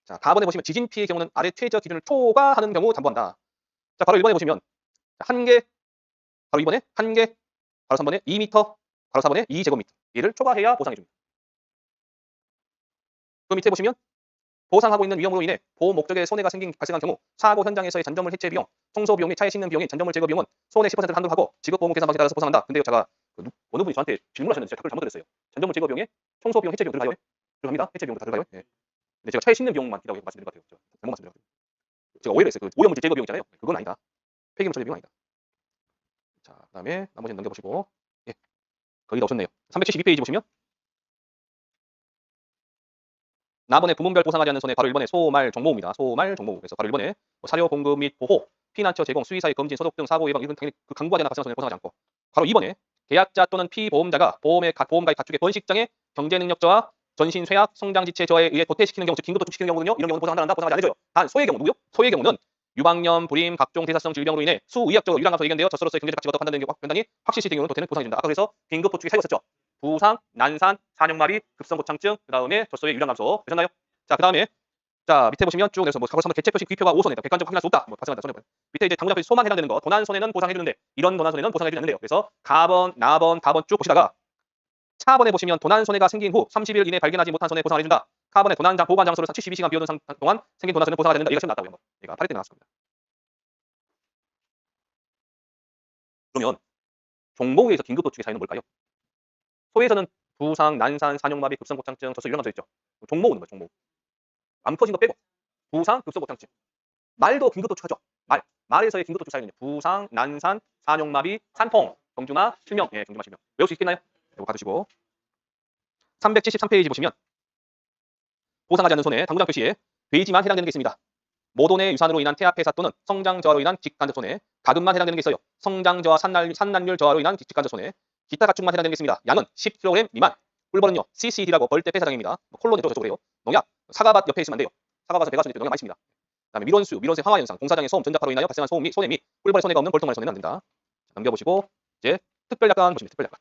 자, 4번에 보시면 지진 피해의 경우는 아래 최저 기준을 초과하는 경우 담보한다. 자, 바로 1번에 보시면 한 개, 바로 2번에 한 개, 바로 3번에 2m, 바로 4번에 2제곱미터. 얘를 초과해야 보상해 줍니다. 그 밑에 보시면 보상하고 있는 위험으로 인해 보호 목적에 손해가 발생한 경우 사고 현장에서의 잔여물 해체 비용, 청소 비용 및 차에 싣는 비용인 잔여물 제거 비용은 손해 10%를 한도하고 지급보험 계산 방식에 따라서 보상한다. 근데요, 제가 어느 분이 저한테 질문하셨는데 제가 답을 잘못 드렸어요. 잔여물 제거 비용에 청소 비용, 해체 비용 들어가요? 들어갑니다. 해체 비용도 다 들어가요? 예. 근데 제가 차에 싣는 비용만 있다고 말씀드린 것 같아요. 잘못 말씀드렸어요. 제가 오해를 했어요. 그 오염물질 제거 비용 있잖아요. 그건 아니다. 폐기물 처리 비용 아니다. 자, 그다음에 나머지는 넘겨보시고, 예, 거의 다 오셨네요. 372페이지 보시면 남원의 부문별 보상하지 않는 손해 바로 1번에 소말 정모입니다. 소말 정모. 그래서 바로 1번에 사료 공급 및 보호, 피난처 제공, 수의사의 검진, 소독 등 사고 예방 이런 당연히 그 강부하지 않아 발생한 손해를 보상하지 않고, 바로 2번에 계약자 또는 피보험자가 보험가입 가축의 번식장애, 경제 능력 저하, 전신 쇠약, 성장 지체 저하에 의해 도태시키는 경우, 즉 긴급 도축시키는 경우는요, 이런 경우는 보상한다, 보상하지 않아줘요. 단 소의 경우 누구요? 소의 경우는 유방염, 불임, 각종 대사성 질병으로 인해 수의학적으로 유랑 감소 예견되어 젖소로서의 경제적 가치가 더 판단되는 판단이 확실시 경우는 도태는 보상해준다. 아까 그래서 긴급 도축이 사유가 있었죠. 부상, 난산, 산용마비, 급성고창증, 그 다음에 젖소의 유랑 감소. 되셨나요? 자, 그 다음에 자, 밑에 보시면 쭉 내려서 뭐 과거 3번 개체 표시 귀표가 5손해다. 객관적으로 확인할 수 없다. 뭐 발생한다. 손해보다. 밑에 이제 당장 소만 해당되는 거, 도난 손해는 보상해 주는데 이런 도난 손해는 보상해 주지 않는데요. 그래서 가번, 나번, 다번 쭉 보시다가 차번에 보시면 도난 손해가 생긴 후 30일 이내 발견하지 못한 손해 보상을 해준다. 카번에 도난장 보관 장소를 72시간 비워둔 동안 생긴 도난 손해 보상하지 않는다. 얘가 처음 나왔다고요. 얘가 8회 때 나왔습니다. 그러면 종목에서 긴급 도축의 사유는 뭘까요? 소에서는 부상, 난산, 산용마비, 급성고창증, 젖소 유랑감소 있죠. 종목 오는 거예요. 종목. 암 터진 거 빼고 부상, 급성고창증. 말도 긴급 도축하죠. 말에서의 긴급 도축 사유는 부상, 난산, 산용마비, 산통, 경주마, 실명. 예, 경주마 실명. 외울 수 있겠나요? 이거 가두시고 373페이지 보시면 보상하지 않는 손해 당구장 표시에 돼지만 해당되는 게 있습니다. 모돈의 유산으로 인한 태아 폐사 또는 성장 저하로 인한 직간접 손해, 가금만 해당되는 게 있어요. 성장 저하, 산란율 저하로 인한 직간접 손해, 기타 가축만 해당되는 게 있습니다. 양은 10kg 미만. 꿀벌은요, CCD라고 벌떼 폐사장입니다. 콜론에도 저쪽으로 해요. 농약, 사과밭 옆에 있으면 안 돼요. 사과밭에 배가 순이 농약 많이 있습니다. 그다음에 밀원수의 황화 현상, 공사장의 소음, 전자파로 인하여 발생한 소음 및 손해 및 꿀벌의 손해가 없는 벌통만의 손해는 안 된다. 자, 넘겨보시고 이제 특별약관 보시면 특별약관.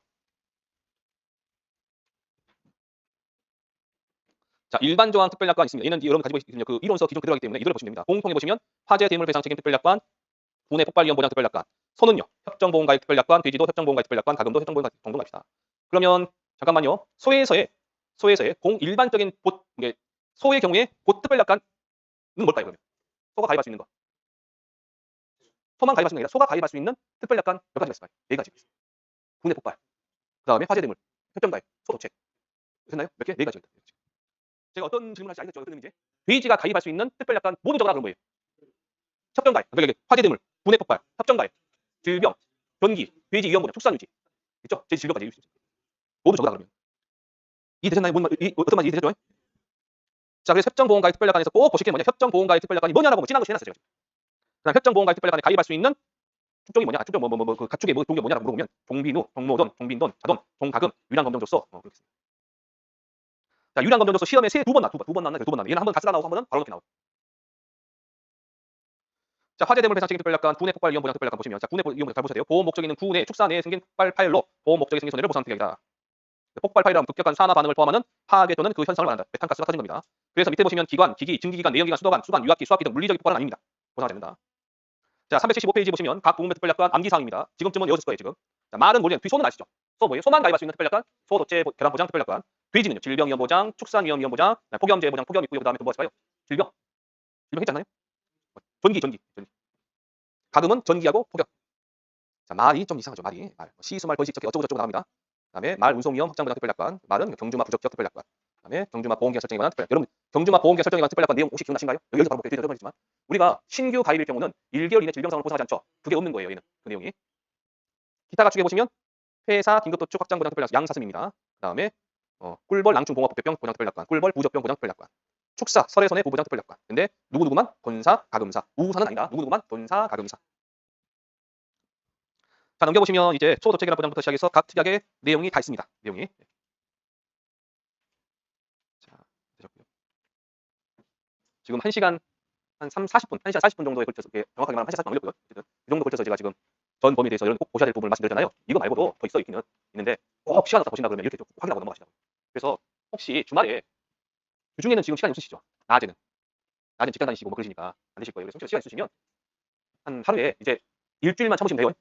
자, 일반 조항 특별약관 있습니다. 얘는 여러분 가지고 있는 그 이론서 기존 그대로 하기 때문에 이대로 보시면 됩니다. 공통해 보시면 화재 대물 배상 책임 특별약관, 군의 폭발 위험 보장 특별약관, 소는요 협정보험가입 특별약관, 돼지도 협정보험가입 특별약관, 가금도 협정보험가입 정도가입시다. 그러면 잠깐만요. 소에서의 일반적인 소의 경우에 특별약관은 뭘까요? 그러면 소가 가입할 수 있는 거. 소만 가입할 수 있는 게 아니라 소가 가입할 수 있는 특별약관 몇 가지가 있을까요? 4가지가 있어요. 군의 폭발, 그 다음에 화재 대물, 협정가입, 소도체. 됐나요? 몇 개? 4가지가 있다. 제가 어떤 질문을 할지 알겠죠? 어떤 의미인지. 돼지가 가입할 수 있는 특별약관 모두 적어라 그런 거예요. 협정가입, 그러니까 화재 대물, 군의 폭발, 협정가입, 질병, 변기, 돼지 위험보장, 축산유지. 있죠? 돼지 질병까지 이룰 수 있죠. 모두 적어라 그러면. 이해되셨나요? 어떤 말인지 이해되셨죠? 자, 그래서 협정보험가입 특별약관에서 꼭 보실 게 뭐냐? 협정보험가입 특별약관이 뭐냐라고 지난 거 해놨어요. 그다음 협정보험가입 특별약관에 가입할 수 있는 축종이 뭐냐? 축종 그 가축의 종류가 뭐냐라고 물어보면 종비누, 종모돈, 종빈돈, 자돈, 종가금, 유랑검정조서 그렇게 있습니다. 자, 유랑검정조서 시험에 두 번 나왔나? 얘는 한 번 다 쓰다 나오고 한 번은 바로 이렇게 나오고. 자, 화재 대물 배상 책임 특별약관, 군의 폭발 위험 보장 특별약관 보시면 자, 군의 위험 보장 잘 보셔야 돼요. 보험 목적이 있는 군의 축사 내에 생긴 폭발 파일로 보험 목적에 생긴 손해를 보상하는 특약이다. 폭발 파일이라면 급격한 산화 반응을 포함하는 파괴 또는 그 현상을 말한다. 메탄가스가 터진 겁니다. 그래서 밑에 보시면 기관, 기기, 증기기관, 내연기관, 수도관, 수반, 유압기, 수압기 등 물리적인 폭발은 아닙니다. 보상하지 않는다. 자, 375페이지 보시면 각 부문별 특별약관 암기사항입니다. 지금쯤은 외웠을 거예요, 지금. 자, 말은 모르겠는데 소는 아시죠? 소 뭐예요? 소만 가입할 수 있는 특별약관, 소도체 계란 보장 특별약관. 돼지는요, 질병 위험 보장, 축산 위험 보장, 폭염재 보장, 폭염 있고요. 그다음에 또 뭐 하실까요? 질병 했지 않나요? 전기. 가금은 전기하고 폭염. 자, 말이 좀 이상하죠, 말이. 시수말 벌식 적게 어쩌고 저쩌고 나옵니다. 그다음에 말 운송 위험 확장 보장 특별약관. 말은 경주마 부적격 특별약관. 그다음에 경주마 보험기간 설정에 관한 특별약관. 여러분, 경주마 보험기간 설정에 관한 특별약관 내용 혹시 기억나신가요? 여기서 바로 볼게요. 설명했지만 우리가 신규 가입일 경우는 1개월 이내 질병상으로 보상하지 않죠. 그게 없는 거예요, 얘는. 그 내용이. 기타 가축에 보시면 폐사 긴급도축 확장 보장 특별약관 양사슴입니다. 그다음에 꿀벌 낭충 봉합 복병 보장 특별약관, 꿀벌 부적병 보장 특별약관, 축사 설해손해 보장 특별약관. 근데 누구누구만 돈사 가금사, 우사는 아니다. 누구누구만 돈사 가금사. 자, 넘겨보시면 이제 소도체 계란 보장부터 시작해서 각 특약의 내용이 다 있습니다. 내용이. 자, 되셨고요. 지금 1시간 한 40분 정도에 걸쳐서 정확하게 말하면 1시간 40분 걸렸고요. 어쨌든 이 정도 걸쳐서 제가 지금 전 범위에 대해서 여러분 꼭 보셔야 될 부분을 말씀드렸잖아요. 이거 말고도 더 있는데 꼭 시간 없다 보신다 그러면 이렇게 좀 확인하고 넘어가시라고. 그래서 혹시 주말에 주중에는 지금 시간이 없으시죠? 낮에는. 낮에 직장 다니시고 뭐 그러시니까 안 되실 거예요. 그래서 시간 있으시면 한 하루에 이제 일주일만 참으시면 돼요.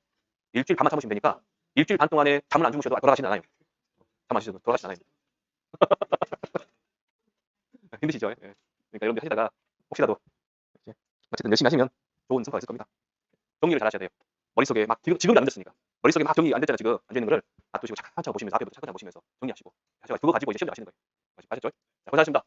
일주일 반만 참으시면 되니까 일주일 반 동안에 잠을 안 주무셔도 돌아가시진 않아요. 잠 안 쉬셔도 돌아가시진 않아요. 힘드시죠? 예. 그러니까 여러분들 하시다가 혹시라도 이제 어쨌든 열심히 하시면 좋은 성과가 있을 겁니다. 정리를 잘 하셔야 돼요. 머릿속에 막 지금도 안 됐으니까 머릿속에 막 정리 안 됐잖아요. 지금 안 되는 거를 놔두시고 차근차근 보시면서 앞에부터 차근차근 보시면서 정리하시고 그거 가지고 이제 시험을 하시는 거예요. 아셨죠? 자, 고생하셨습니다.